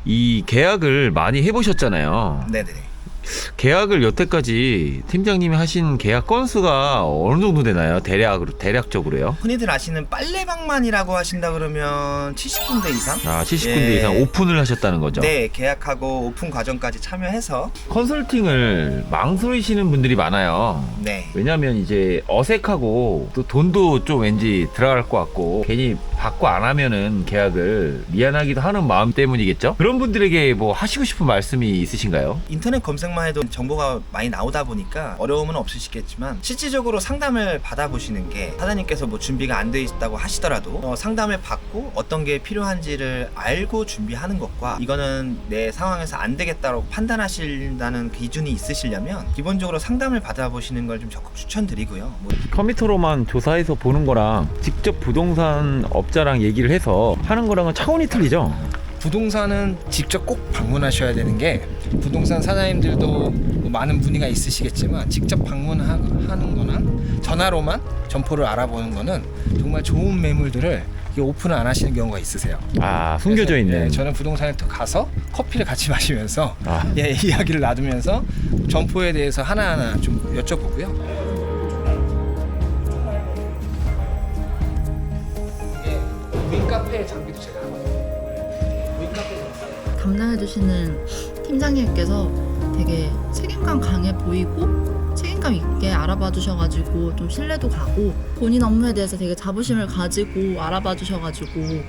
이 계약을 많이 해보셨잖아요. 네네. 계약을 여태까지 팀장님이 하신 계약 건수가 어느 정도 되나요? 대략적으로요? 흔히들 아시는 빨래방만이라고 하신다 그러면 70군데 이상? 70군데 예. 이상 오픈을 하셨다는 거죠? 네, 계약하고 오픈 과정까지 참여해서. 컨설팅을 망설이시는 분들이 많아요. 네. 왜냐면 이제 어색하고 또 돈도 좀 왠지 들어갈 것 같고 괜히 받고 안 하면은 계약을 미안하기도 하는 마음 때문이겠죠? 그런 분들에게 뭐 하시고 싶은 말씀이 있으신가요? 인터넷 검색만 해도 정보가 많이 나오다 보니까 어려움은 없으시겠지만 실질적으로 상담을 받아보시는 게, 사장님께서 뭐 준비가 안 돼 있다고 하시더라도 상담을 받고 어떤 게 필요한지를 알고 준비하는 것과, 이거는 내 상황에서 안 되겠다고 판단하신다는 기준이 있으시려면 기본적으로 상담을 받아보시는 걸 좀 적극 추천드리고요. 컴퓨터로만 조사해서 보는 거랑 직접 부동산 업자랑 얘기를 해서 하는 거랑은 차원이 틀리죠? 부동산은 직접 꼭 방문하셔야 되는 게, 부동산 사장님들도 뭐 많은 문의가 있으시겠지만 직접 방문하는 거나 전화로만 점포를 알아보는 거는 정말 좋은 매물들을 오픈을 안 하시는 경우가 있으세요. 숨겨져 그래서, 있는. 저는 부동산에 가서 커피를 같이 마시면서 아. 이야기를 나누면서 점포에 대해서 하나하나 좀 여쭤보고요. 이게 윙카페 장비도 제가 하거든요. 담당해주시는 팀장님께서 되게 책임감 강해 보이고 책임감 있게 알아봐 주셔가지고 좀 신뢰도 가고, 본인 업무에 대해서 되게 자부심을 가지고 알아봐 주셔가지고.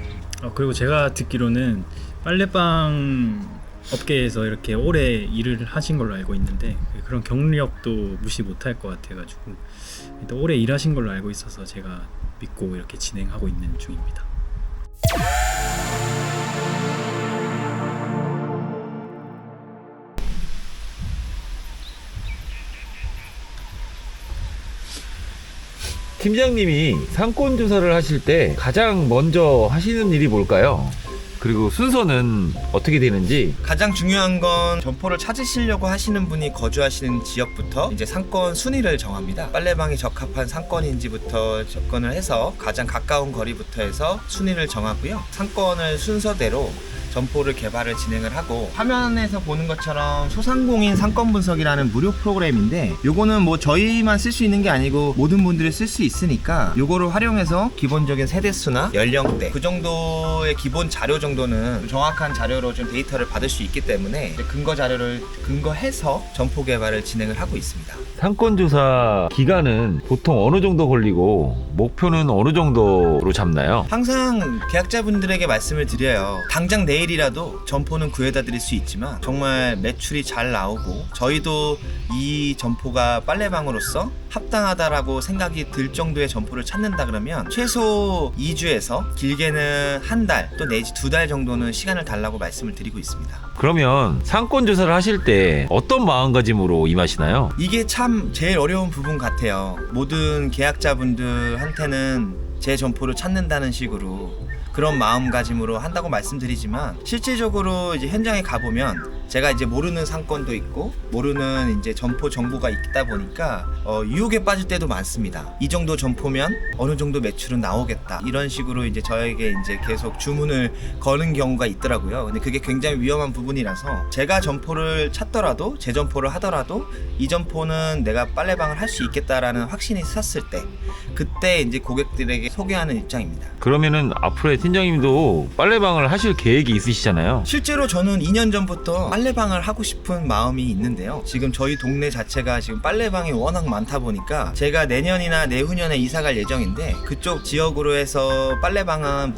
그리고 제가 듣기로는 빨래방 업계에서 이렇게 오래 일을 하신 걸로 알고 있는데, 그런 경력도 무시 못할 것 같아가지고 일단 오래 일하신 걸로 알고 있어서 제가 믿고 이렇게 진행하고 있는 중입니다. 팀장님이 상권 조사를 하실 때 가장 먼저 하시는 일이 뭘까요? 그리고 순서는 어떻게 되는지. 가장 중요한 건 점포를 찾으시려고 하시는 분이 거주하시는 지역부터 이제 상권 순위를 정합니다. 빨래방이 적합한 상권인지부터 접근을 해서 가장 가까운 거리부터 해서 순위를 정하고요. 상권을 순서대로 점포를 개발을 진행을 하고, 화면에서 보는 것처럼 소상공인 상권 분석이라는 무료 프로그램인데, 요거는 뭐 저희만 쓸 수 있는 게 아니고 모든 분들이 쓸 수 있으니까 요거를 활용해서 기본적인 세대수나 연령대, 그 정도의 기본 자료 정도는 정확한 자료로 좀 데이터를 받을 수 있기 때문에 이제 근거 자료를 근거해서 점포 개발을 진행을 하고 있습니다. 상권 조사 기간은 보통 어느 정도 걸리고 목표는 어느 정도로 잡나요? 항상 계약자분들에게 말씀을 드려요. 당장 내일이라도 점포는 구해다 드릴 수 있지만 정말 매출이 잘 나오고 저희도 이 점포가 빨래방으로서 합당하다라고 생각이 들 정도의 점포를 찾는다 그러면 최소 2주에서 길게는 한 달 또 내지 2달 정도는 시간을 달라고 말씀을 드리고 있습니다. 그러면 상권 조사를 하실 때 어떤 마음가짐으로 임하시나요? 이게 참 제일 어려운 부분 같아요. 모든 계약자분들한테는 제 점포를 찾는다는 식으로 그런 마음가짐으로 한다고 말씀드리지만, 실질적으로 이제 현장에 가보면 제가 이제 모르는 상권도 있고 모르는 이제 점포 정보가 있다 보니까 유혹에 빠질 때도 많습니다. 이 정도 점포면 어느 정도 매출은 나오겠다, 이런 식으로 이제 저에게 이제 계속 주문을 거는 경우가 있더라고요. 근데 그게 굉장히 위험한 부분이라서 제가 점포를 찾더라도, 제 점포를 하더라도 이 점포는 내가 빨래방을 할 수 있겠다라는 확신이 섰을 때, 그때 이제 고객들에게 소개하는 입장입니다. 그러면은 앞으로의 팀장님도 빨래방을 하실 계획이 있으시잖아요. 실제로 저는 2년 전부터 빨래방을 하고 싶은 마음이 있는데요. 지금 저희 동네 자체가 지금 빨래방이 워낙 많다 보니까 제가 내년이나 내후년에 이사 갈 예정인데, 그쪽 지역으로 해서 빨래방은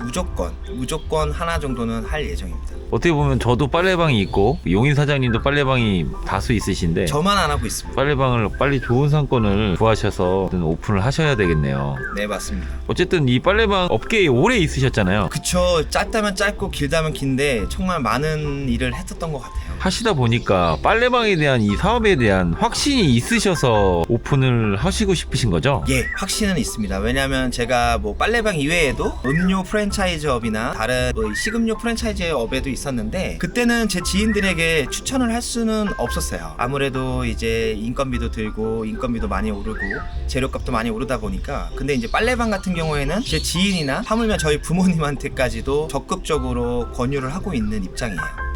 무조건 하나 정도는 할 예정입니다. 어떻게 보면 저도 빨래방이 있고 용인 사장님도 빨래방이 다수 있으신데, 저만 안 하고 있습니다. 빨래방을 빨리 좋은 상권을 구하셔서 오픈을 하셔야 되겠네요. 네, 맞습니다. 어쨌든 이 빨래방 업계에 오래 있으셨잖아요. 그쵸. 짧다면 짧고 길다면 긴데 정말 많은 일을 했었던 것 같아요. 하시다 보니까 빨래방에 대한 이 사업에 대한 확신이 있으셔서 오픈을 하시고 싶으신 거죠? 예, 확신은 있습니다. 왜냐하면 제가 뭐 빨래방 이외에도 음료 프랜차이즈업이나 다른 뭐 식음료 프랜차이즈업에도 있었는데, 그때는 제 지인들에게 추천을 할 수는 없었어요. 아무래도 이제 인건비도 들고 인건비도 많이 오르고 재료값도 많이 오르다 보니까. 근데 이제 빨래방 같은 경우에는 제 지인이나 하물며 저희 부모님한테까지도 적극적으로 권유를 하고 있는 입장이에요.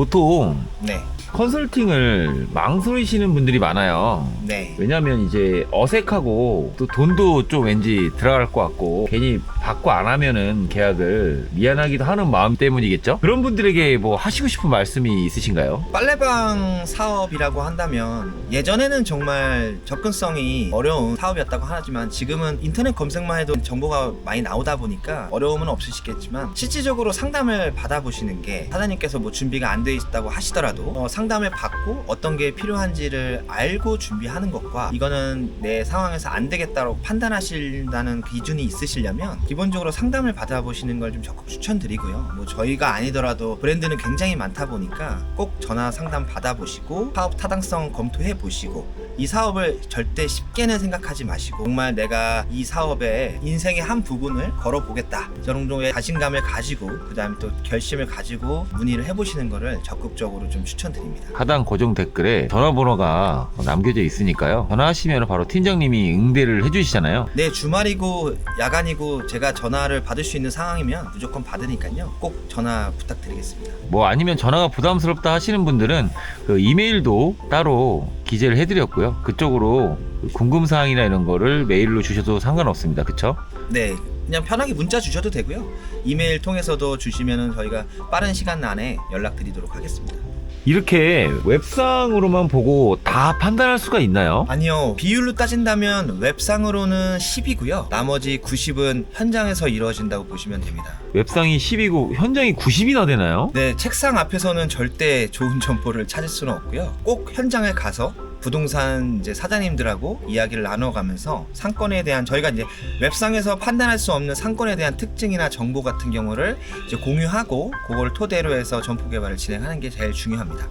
보통 네. 컨설팅을 망설이시는 분들이 많아요. 네. 왜냐면 이제 어색하고 또 돈도 좀 왠지 들어갈 것 같고 괜히 받고 안 하면은 계약을 미안하기도 하는 마음 때문이겠죠? 그런 분들에게 뭐 하시고 싶은 말씀이 있으신가요? 빨래방 사업이라고 한다면 예전에는 정말 접근성이 어려운 사업이었다고 하지만 지금은 인터넷 검색만 해도 정보가 많이 나오다 보니까 어려움은 없으시겠지만 실질적으로 상담을 받아보시는 게 사장님께서 뭐 준비가 안 돼 있다고 하시더라도 상담을 받고 어떤 게 필요한지를 알고 준비하는 것과 이거는 내 상황에서 안 되겠다고 판단하신다는 기준이 있으시려면 기본적으로 상담을 받아보시는 걸 좀 적극 추천드리고요. 뭐 저희가 아니더라도 브랜드는 굉장히 많다 보니까 꼭 전화 상담 받아보시고 사업 타당성 검토해 보시고 이 사업을 절대 쉽게는 생각하지 마시고 정말 내가 이 사업에 인생의 한 부분을 걸어보겠다 저 정도의 자신감을 가지고 그 다음에 또 결심을 가지고 문의를 해보시는 거를 적극적으로 좀 추천드립니다. 하단 고정 댓글에 전화번호가 남겨져 있으니까요. 전화하시면 바로 팀장님이 응대를 해주시잖아요. 네, 주말이고 야간이고 제가 전화를 받을 수 있는 상황이면 무조건 받으니까요. 꼭 전화 부탁드리겠습니다. 뭐 아니면 전화가 부담스럽다 하시는 분들은 그 이메일도 따로 기재를 해드렸고요. 그쪽으로 궁금사항이나 이런 거를 메일로 주셔도 상관없습니다. 그쵸? 네, 그냥 편하게 문자 주셔도 되고요. 이메일 통해서도 주시면 저희가 빠른 시간 안에 연락드리도록 하겠습니다. 이렇게 웹상으로만 보고 다 판단할 수가 있나요? 아니요, 비율로 따진다면 웹상으로는 10이고요. 나머지 90은 현장에서 이루어진다고 보시면 됩니다. 웹상이 10이고 현장이 90이나 되나요? 네, 책상 앞에서는 절대 좋은 점포를 찾을 수는 없고요. 꼭 현장에 가서 부동산 이제 사장님들하고 이야기를 나눠가면서 상권에 대한 저희가 이제 웹상에서 판단할 수 없는 상권에 대한 특징이나 정보 같은 경우를 이제 공유하고 그걸 토대로 해서 점포 개발을 진행하는 게 제일 중요합니다.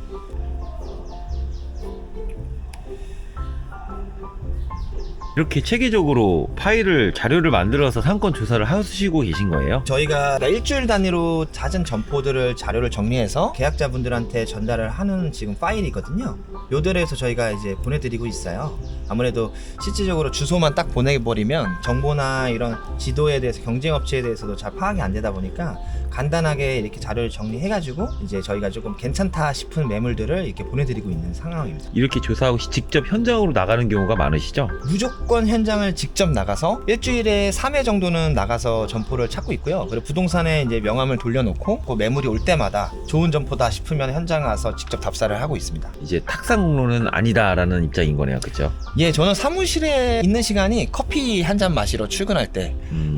이렇게 체계적으로 파일을 자료를 만들어서 상권 조사를 하시고 계신 거예요? 저희가 일주일 단위로 잦은 점포들을 자료를 정리해서 계약자분들한테 전달을 하는 지금 파일이거든요. 요대로해서 저희가 이제 보내드리고 있어요. 아무래도 실질적으로 주소만 딱 보내버리면 정보나 이런 지도에 대해서 경쟁업체에 대해서도 잘 파악이 안 되다 보니까 간단하게 이렇게 자료를 정리해가지고 이제 저희가 조금 괜찮다 싶은 매물들을 이렇게 보내드리고 있는 상황입니다. 이렇게 조사하고 직접 현장으로 나가는 경우가 많으시죠? 무조건 현장을 직접 나가서 일주일에 3회 정도는 나가서 점포를 찾고 있고요. 그리고 부동산에 이제 명함을 돌려놓고 그 매물이 올 때마다 좋은 점포다 싶으면 현장 가서 직접 답사를 하고 있습니다. 이제 탁상공로는 아니다라는 입장인 거네요. 그쵸? 예, 저는 사무실에 있는 시간이 커피 한 잔 마시러 출근할 때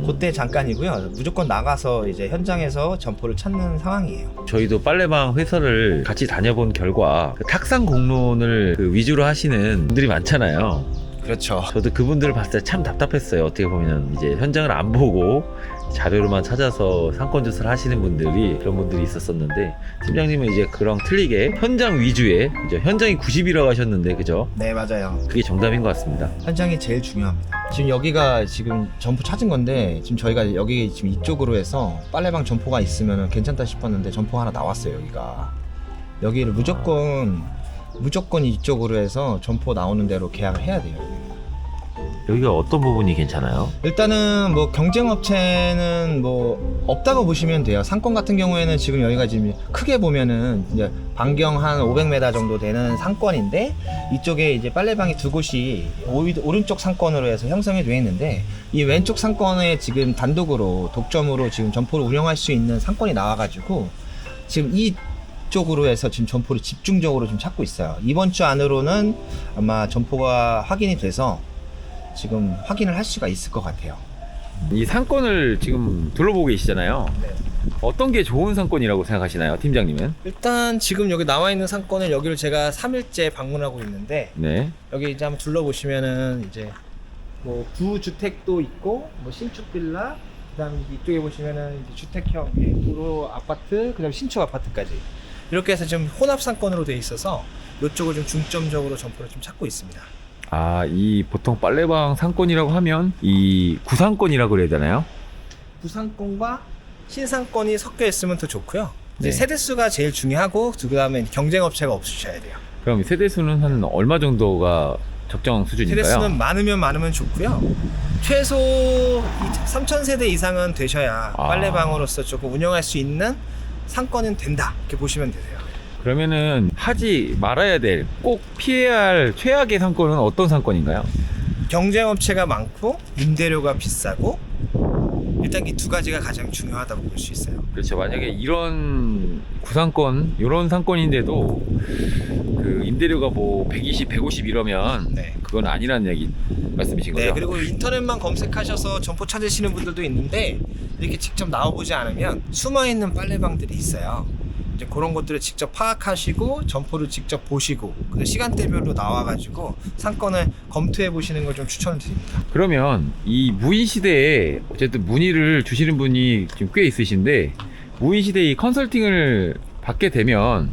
그때 잠깐이고요. 무조건 나가서 이제 현장에서 점포를 찾는 상황이에요. 저희도 빨래방 회사를 같이 다녀본 결과 그 탁상공론을 그 위주로 하시는 분들이 많잖아요. 그렇죠. 저도 그분들을 봤을 때 참 답답했어요. 어떻게 보면 이제 현장을 안 보고 자료로만 찾아서 상권 조사를 하시는 분들이 그런 분들이 있었었는데 팀장님은 이제 그런 틀리게 현장 위주의 이제 현장이 90이라고 하셨는데 그죠? 네, 맞아요. 그게 정답인 것 같습니다. 현장이 제일 중요합니다. 지금 여기가 지금 점포 찾은 건데 지금 저희가 여기 지금 이쪽으로 해서 빨래방 점포가 있으면 괜찮다 싶었는데 점포가 하나 나왔어요. 여기를 무조건 이쪽으로 해서 점포 나오는 대로 계약을 해야 돼요. 여기가 어떤 부분이 괜찮아요? 일단은 뭐 경쟁업체는 뭐 없다고 보시면 돼요. 상권 같은 경우에는 지금 여기가 지금 크게 보면은 이제 반경 한 500m 정도 되는 상권인데 이쪽에 이제 빨래방이 두 곳이 오른쪽 상권으로 해서 형성이 되어 있는데 이 왼쪽 상권에 지금 단독으로 독점으로 지금 점포를 운영할 수 있는 상권이 나와가지고 지금 이 쪽으로 해서 지금 점포를 집중적으로 좀 찾고 있어요. 이번 주 안으로는 아마 점포가 확인이 돼서 지금 확인을 할 수가 있을 것 같아요. 이 상권을 지금 둘러보고 계시잖아요. 네. 어떤 게 좋은 상권이라고 생각하시나요, 팀장님은? 일단 지금 여기 나와 있는 상권을 여기를 제가 3일째 방문하고 있는데 네. 여기 이제 한번 둘러보시면은 이제 뭐 구주택도 있고 뭐 신축 빌라 그다음에 이쪽에 보시면은 이제 주택형 도로 아파트 그다음에 신축 아파트까지 이렇게 해서 지금 혼합 상권으로 돼 있어서 이쪽을 좀 중점적으로 점포를 좀 찾고 있습니다. 아, 이 보통 빨래방 상권이라고 하면 이 구상권이라고 그래야 되나요? 부상권과 신상권이 섞여 있으면 더 좋고요. 이제 네. 세대수가 제일 중요하고 그다음에 경쟁업체가 없으셔야 돼요. 그럼 세대수는 한 얼마 정도가 적정 수준인가요? 세대수는 많으면 좋고요. 최소 3,000세대 이상은 되셔야 빨래방으로서 조금 운영할 수 있는 상권은 된다 이렇게 보시면 되세요. 그러면은 하지 말아야 될, 꼭 피해야 할 최악의 상권은 어떤 상권인가요? 경쟁업체가 많고 임대료가 비싸고 일단 이 두 가지가 가장 중요하다고 볼 수 있어요. 그렇죠. 만약에 이런 구상권, 이런 상권인데도 그 임대료가 뭐 120, 150 이러면 네. 그건 아니라는 얘기 말씀이신 거죠? 네, 그리고 인터넷만 검색하셔서 점포 찾으시는 분들도 있는데 이렇게 직접 나와보지 않으면 숨어있는 빨래방들이 있어요. 이제 그런 것들을 직접 파악하시고 점포를 직접 보시고 그 시간대별로 나와가지고 상권을 검토해 보시는 걸 좀 추천을 드립니다. 그러면 이 무인 시대에 어쨌든 문의를 주시는 분이 지금 꽤 있으신데, 무인 시대에 이 컨설팅을 받게 되면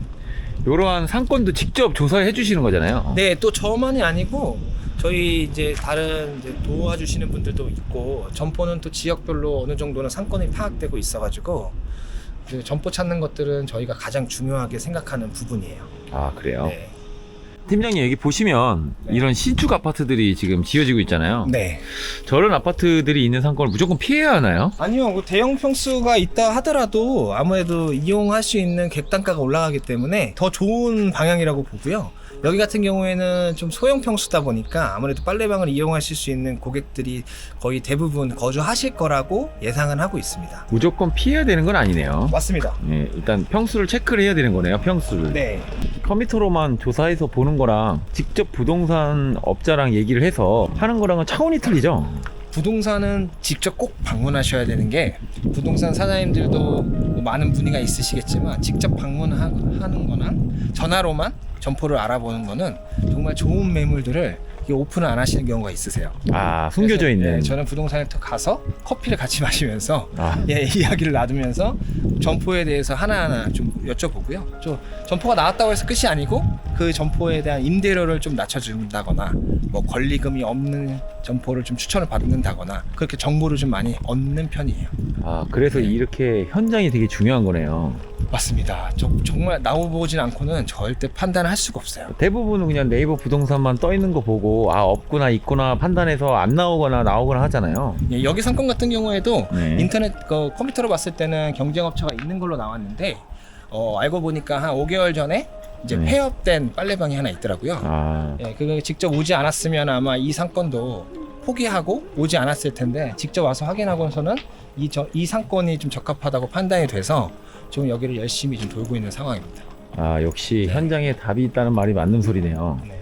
이러한 상권도 직접 조사해 주시는 거잖아요. 네, 또 저만이 아니고 저희 이제 다른 이제 도와주시는 분들도 있고 점포는 또 지역별로 어느 정도는 상권이 파악되고 있어가지고 그 점포 찾는 것들은 저희가 가장 중요하게 생각하는 부분이에요. 아, 그래요? 네. 팀장님, 여기 보시면 이런 신축 아파트들이 지금 지어지고 있잖아요. 네. 저런 아파트들이 있는 상권을 무조건 피해야 하나요? 아니요, 그 대형 평수가 있다 하더라도 아무래도 이용할 수 있는 객단가가 올라가기 때문에 더 좋은 방향이라고 보고요. 여기 같은 경우에는 좀 소형 평수다 보니까 아무래도 빨래방을 이용하실 수 있는 고객들이 거의 대부분 거주하실 거라고 예상은 하고 있습니다. 무조건 피해야 되는 건 아니네요. 맞습니다. 네, 일단 평수를 체크를 해야 되는 거네요. 평수를. 네. 컴퓨터로만 조사해서 보는 거랑 직접 부동산 업자랑 얘기를 해서 하는 거랑은 차원이 틀리죠. 부동산은 직접 꼭 방문하셔야 되는 게, 부동산 사장님들도 뭐 많은 문의가 있으시겠지만 직접 방문하는 거나 전화로만 점포를 알아보는 거는 정말 좋은 매물들을 이게 오픈을 안 하시는 경우가 있으세요. 아, 숨겨져 그래서, 있는. 예, 저는 부동산에 가서 커피를 같이 마시면서 아, 예, 이야기를 나누면서 점포에 대해서 하나하나 좀 여쭤보고요. 좀 점포가 나왔다고 해서 끝이 아니고 그 점포에 대한 임대료를 좀 낮춰준다거나 뭐 권리금이 없는 점포를 좀 추천을 받는다거나 그렇게 정보를 좀 많이 얻는 편이에요. 아, 그래서 이렇게 현장이 되게 중요한 거네요. 맞습니다. 정말 나와보진 않고는 절대 판단을 할 수가 없어요. 대부분은 그냥 네이버 부동산만 떠 있는 거 보고 아, 없구나 있구나 판단해서 안 나오거나 나오거나 하잖아요. 예, 여기 상권 같은 경우에도 네. 인터넷 컴퓨터로 봤을 때는 경쟁업체가 있는 걸로 나왔는데 알고 보니까 한 5개월 전에 이제 네. 폐업된 빨래방이 하나 있더라고요. 아, 예, 그거 직접 오지 않았으면 아마 이 상권도 포기하고 오지 않았을 텐데 직접 와서 확인하고서는 이 상권이 좀 적합하다고 판단이 돼서 좀 여기를 열심히 좀 돌고 있는 상황입니다. 아, 역시 현장에 답이 있다는 말이 맞는 소리네요. 네.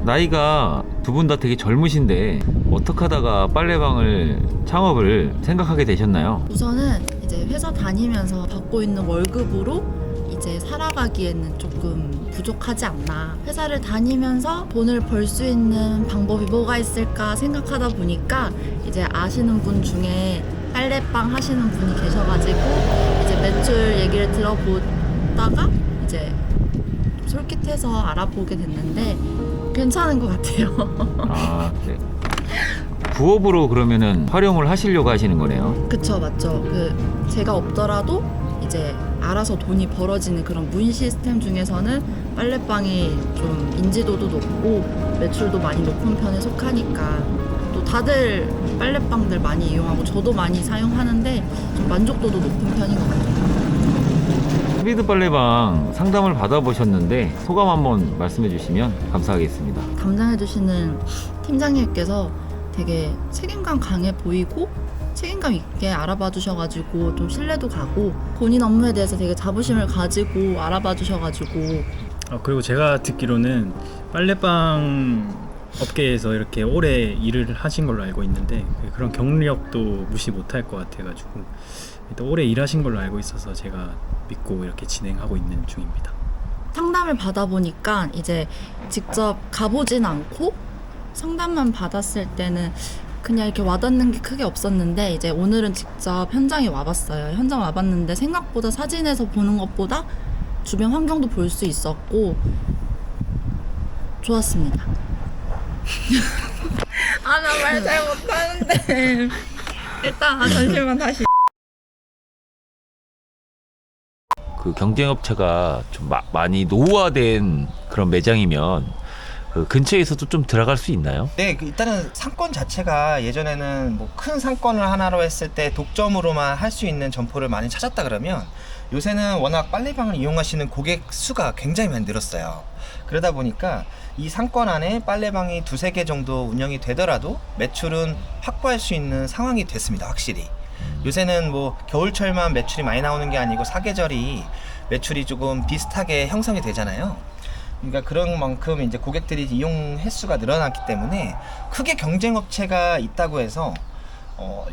나이가 두 분 다 되게 젊으신데 어떻게 하다가 빨래방을 창업을 생각하게 되셨나요? 우선은 이제 회사 다니면서 받고 있는 월급으로 이제 살아가기에는 조금 부족하지 않나. 회사를 다니면서 돈을 벌 수 있는 방법이 뭐가 있을까 생각하다 보니까 이제 아시는 분 중에 빨래방 하시는 분이 계셔가지고 이제 매출 얘기를 들어보다가 이제 솔깃해서 알아보게 됐는데 괜찮은 것 같아요. 아, 네. 부업으로 그러면은 활용을 하시려고 하시는 거네요. 그쵸, 맞죠. 제가 없더라도 이제 알아서 돈이 벌어지는 그런 무인 시스템 중에서는 빨래방이 좀 인지도도 높고 매출도 많이 높은 편에 속하니까 또 다들 빨래방들 많이 이용하고 저도 많이 사용하는데 좀 만족도도 높은 편인 것 같아요. 스피드 빨래방 상담을 받아보셨는데 소감 한번 말씀해 주시면 감사하겠습니다. 담당해주시는 팀장님께서 되게 책임감 강해 보이고 책임감 있게 알아봐 주셔가지고 좀 신뢰도 가고 본인 업무에 대해서 되게 자부심을 가지고 알아봐 주셔가지고 그리고 제가 듣기로는 빨래방 업계에서 이렇게 오래 일을 하신 걸로 알고 있는데 그런 경력도 무시 못할 것 같아가지고 일단 오래 일하신 걸로 알고 있어서 제가 믿고 이렇게 진행하고 있는 중입니다. 상담을 받아보니까 이제 직접 가보진 않고 상담만 받았을 때는 그냥 이렇게 와닿는 게 크게 없었는데 이제 오늘은 직접 현장에 와봤어요. 현장 와봤는데 생각보다 사진에서 보는 것보다 주변 환경도 볼 수 있었고 좋았습니다. 아, 나 말 잘 못하는데. 일단 잠시만 다시. 그 경쟁업체가 좀 많이 노후화된 그런 매장이면 그 근처에서도 좀 들어갈 수 있나요? 네, 일단은 상권 자체가 예전에는 뭐 큰 상권을 하나로 했을 때 독점으로만 할 수 있는 점포를 많이 찾았다 그러면 요새는 워낙 빨래방을 이용하시는 고객 수가 굉장히 많이 늘었어요. 그러다 보니까 이 상권 안에 빨래방이 2-3개 정도 운영이 되더라도 매출은 확보할 수 있는 상황이 됐습니다. 확실히. 요새는 뭐 겨울철만 매출이 많이 나오는 게 아니고 사계절이 매출이 조금 비슷하게 형성이 되잖아요. 그러니까 그런 만큼 이제 고객들이 이용 횟수가 늘어났기 때문에 크게 경쟁업체가 있다고 해서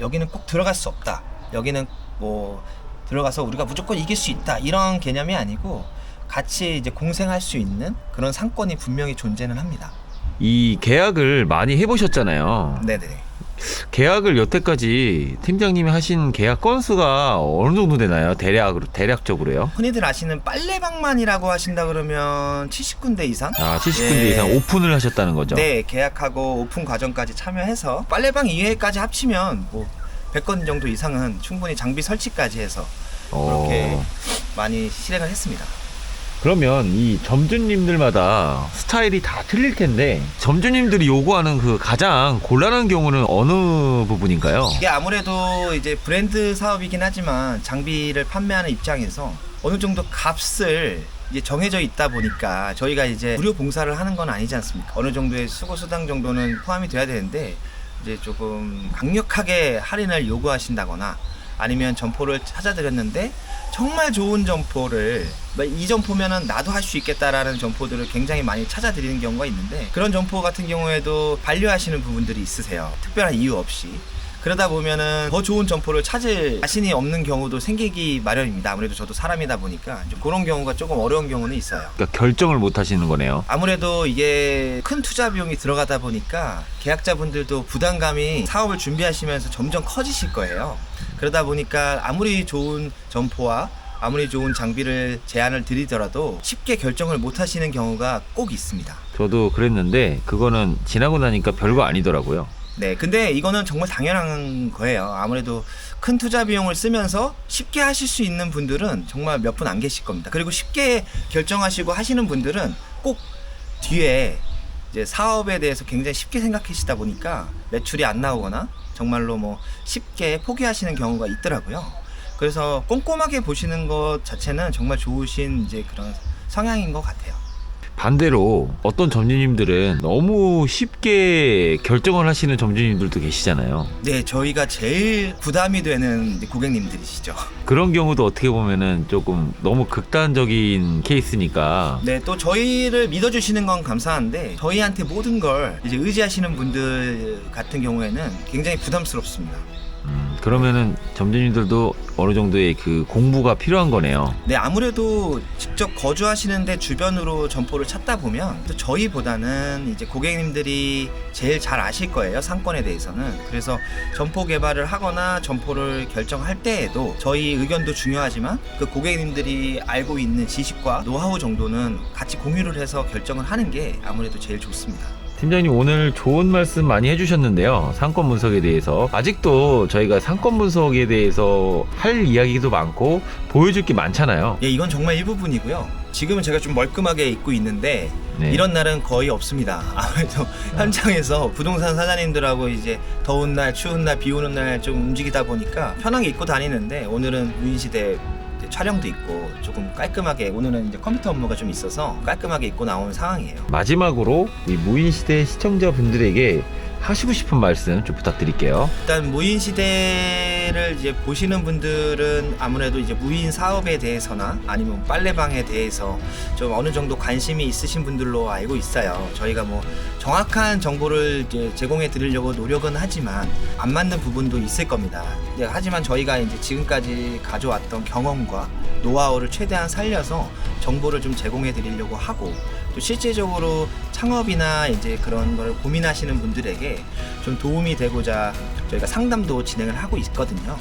여기는 꼭 들어갈 수 없다. 여기는 뭐 들어가서 우리가 무조건 이길 수 있다. 이런 개념이 아니고 같이 이제 공생할 수 있는 그런 상권이 분명히 존재는 합니다. 이 계약을 많이 해보셨잖아요. 네네. 계약을 여태까지 팀장님이 하신 계약 건수가 어느 정도 되나요? 대략적으로요? 흔히들 아시는 빨래방만이라고 하신다 그러면 70군데 이상? 아, 70군데 예. 이상 오픈을 하셨다는 거죠? 네, 계약하고 오픈 과정까지 참여해서 빨래방 이외까지 합치면 뭐 100건 정도 이상은 충분히 장비 설치까지 해서 그렇게 많이 실행을 했습니다. 그러면 이 점주님들마다 스타일이 다 틀릴 텐데 점주님들이 요구하는 그 가장 곤란한 경우는 어느 부분인가요? 이게 아무래도 이제 브랜드 사업이긴 하지만 장비를 판매하는 입장에서 어느 정도 값을 이제 정해져 있다 보니까 저희가 이제 무료 봉사를 하는 건 아니지 않습니까? 어느 정도의 수고 수당 정도는 포함이 돼야 되는데 이제 조금 강력하게 할인을 요구하신다거나 아니면 점포를 찾아드렸는데 정말 좋은 점포를 이 점포면은 나도 할 수 있겠다라는 점포들을 굉장히 많이 찾아드리는 경우가 있는데 그런 점포 같은 경우에도 반려하시는 부분들이 있으세요. 특별한 이유 없이. 그러다 보면은 더 좋은 점포를 찾을 자신이 없는 경우도 생기기 마련입니다. 아무래도 저도 사람이다 보니까 좀 그런 경우가 조금 어려운 경우는 있어요. 그러니까 결정을 못 하시는 거네요. 아무래도 이게 큰 투자 비용이 들어가다 보니까 계약자분들도 부담감이 사업을 준비하시면서 점점 커지실 거예요. 그러다 보니까 아무리 좋은 점포와 아무리 좋은 장비를 제안을 드리더라도 쉽게 결정을 못 하시는 경우가 꼭 있습니다. 저도 그랬는데 그거는 지나고 나니까 별거 아니더라고요. 네, 근데 이거는 정말 당연한 거예요. 아무래도 큰 투자 비용을 쓰면서 쉽게 하실 수 있는 분들은 정말 몇 분 안 계실 겁니다. 그리고 쉽게 결정하시고 하시는 분들은 꼭 뒤에 이제 사업에 대해서 굉장히 쉽게 생각하시다 보니까 매출이 안 나오거나 정말로 뭐 쉽게 포기하시는 경우가 있더라고요. 그래서 꼼꼼하게 보시는 것 자체는 정말 좋으신 이제 그런 성향인 것 같아요. 반대로 어떤 점주님들은 너무 쉽게 결정을 하시는 점주님들도 계시잖아요. 네, 저희가 제일 부담이 되는 이제 고객님들이시죠. 그런 경우도 어떻게 보면은 조금 너무 극단적인 케이스니까 네, 또 저희를 믿어주시는 건 감사한데 저희한테 모든 걸 이제 의지하시는 분들 같은 경우에는 굉장히 부담스럽습니다. 그러면은 점주님들도 어느 정도의 그 공부가 필요한 거네요. 네, 아무래도 직접 거주하시는데 주변으로 점포를 찾다 보면 또 저희보다는 이제 고객님들이 제일 잘 아실 거예요, 상권에 대해서는. 그래서 점포 개발을 하거나 점포를 결정할 때에도 저희 의견도 중요하지만 그 고객님들이 알고 있는 지식과 노하우 정도는 같이 공유를 해서 결정을 하는 게 아무래도 제일 좋습니다. 팀장님 오늘 좋은 말씀 많이 해주셨는데요. 상권 분석에 대해서 아직도 저희가 상권 분석에 대해서 할 이야기도 많고 보여줄 게 많잖아요. 예, 이건 정말 일부분이고요. 지금은 제가 좀 멀끔하게 입고 있는데 네. 이런 날은 거의 없습니다. 아무래도 현장에서 부동산 사장님들하고 이제 더운 날, 추운 날, 비 오는 날 좀 움직이다 보니까 편하게 입고 다니는데 오늘은 무인시대 촬영도 있고 조금 깔끔하게 오늘은 이제 컴퓨터 업무가 좀 있어서 깔끔하게 입고 나온 상황이에요. 마지막으로 이 무인시대 시청자분들에게 하시고 싶은 말씀 좀 부탁드릴게요. 일단 무인시대를 이제 보시는 분들은 아무래도 이제 무인 사업에 대해서나 아니면 빨래방에 대해서 좀 어느 정도 관심이 있으신 분들로 알고 있어요. 저희가 뭐 정확한 정보를 이제 제공해 드리려고 노력은 하지만 안 맞는 부분도 있을 겁니다. 하지만 저희가 이제 지금까지 가져왔던 경험과 경험과 노하우를 최대한 살려서 정보를 좀 제공해 드리려고 하고, 또 실제적으로 창업이나 이제 그런 걸 고민하시는 분들에게 좀 도움이 되고자 저희가 상담도 진행을 하고 있거든요.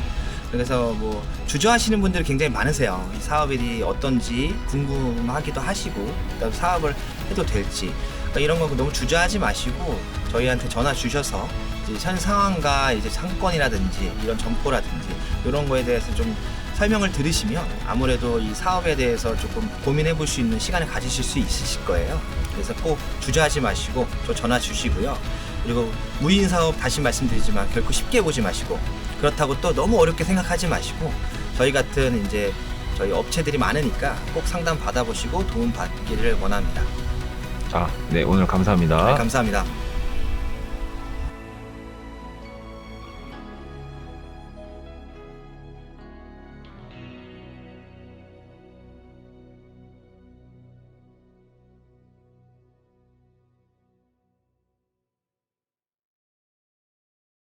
그래서 뭐 주저하시는 분들이 굉장히 많으세요. 이 사업이 어떤지 궁금하기도 하시고, 그다음 사업을 해도 될지, 그러니까 이런 거 너무 주저하지 마시고 저희한테 전화 주셔서 이제 현 상황과 이제 상권이라든지 이런 점포라든지 이런 거에 대해서 좀 설명을 들으시면 아무래도 이 사업에 대해서 조금 고민해 볼 수 있는 시간을 가지실 수 있으실 거예요. 그래서 꼭 주저하지 마시고 저 전화 주시고요. 그리고 무인 사업 다시 말씀드리지만 결코 쉽게 보지 마시고, 그렇다고 또 너무 어렵게 생각하지 마시고, 저희 같은 이제 저희 업체들이 많으니까 꼭 상담 받아보시고 도움 받기를 원합니다. 자, 네, 오늘 감사합니다. 네, 감사합니다.